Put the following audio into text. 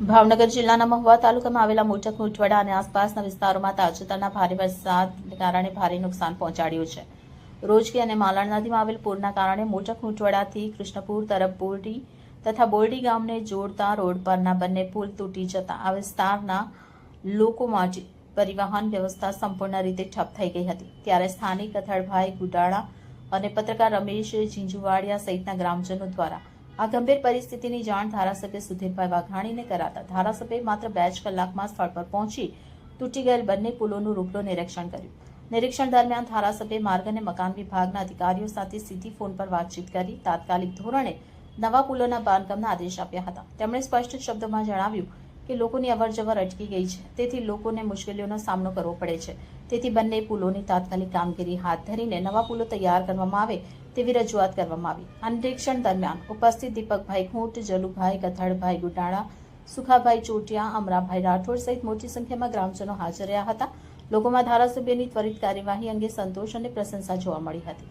ભાવનગર જિલ્લાના મહુવા તાલુકામાં આવેલા મોટા કુંટવાડા અને આસપાસના વિસ્તારોમાં તાજેતરના ભારે વરસાદને કારણે ભારે નુકસાન પહોંચાડ્યું છે. રોજકી અને માલણ નદીમાં આવેલ પૂરના કારણે મોટા કુંટવાડાથી કૃષ્ણપુર તરફ બોરડી તથા બોરડી ગામને જોડતા રોડ પરના બંને પુલ તૂટી જતા આ વિસ્તારના લોકો માટે પરિવહન વ્યવસ્થા સંપૂર્ણ રીતે ઠપ થઈ ગઈ હતી. ત્યારે સ્થાનિક અથડભાઈ ગુડાળા અને પત્રકાર રમેશ ઝીંઝુવાડિયા સહિતના ગ્રામજનો દ્વારા આ ગંભીર પરિસ્થિતિની જાણ ધારાસભ્ય સુધીરભાઈ વાઘાણીને કરાતા ધારાસભ્યએ માત્ર 2 જ કલાકમાં સ્થળ પર પહોંચી તૂટી ગયેલ બંને પુલોનું રૂબરૂ નિરીક્ષણ કર્યું. નિરીક્ષણ દરમિયાન ધારાસભ્યએ માર્ગ અને મકાન વિભાગના અધિકારીઓ સાથે સીધી ફોન પર વાતચીત કરી તાત્કાલિક ધોરણે નવા પુલોના બાંધકામના આદેશ આપ્યા હતા. તેમણે સ્પષ્ટ શબ્દોમાં જણાવ્યું કે લોકોની અવરજવર અટકી ગઈ છે, તેથી લોકોને મુશ્કેલીઓનો સામનો કરવો પડે છે. તેથી બંને પુલોની તાત્કાલિક કામગીરી હાથ ધરીને નવા પુલો તૈયાર કરવામાં આવે તેવી રજૂઆત કરવામાં આવી. આ નિરીક્ષણ દરમિયાન ઉપસ્થિત દીપકભાઈ ખૂંટ, જલુભાઈ કથાળભાઈ ગુડાળા, સુખાભાઈ ચોટિયા, અમરાભાઈ રાઠોડ સહિત મોટી સંખ્યામાં ગ્રામજનો હાજર રહ્યા હતા. લોકોમાં ધારાસભ્યની ત્વરિત કાર્યવાહી અંગે સંતોષ અને પ્રશંસા જોવા મળી હતી.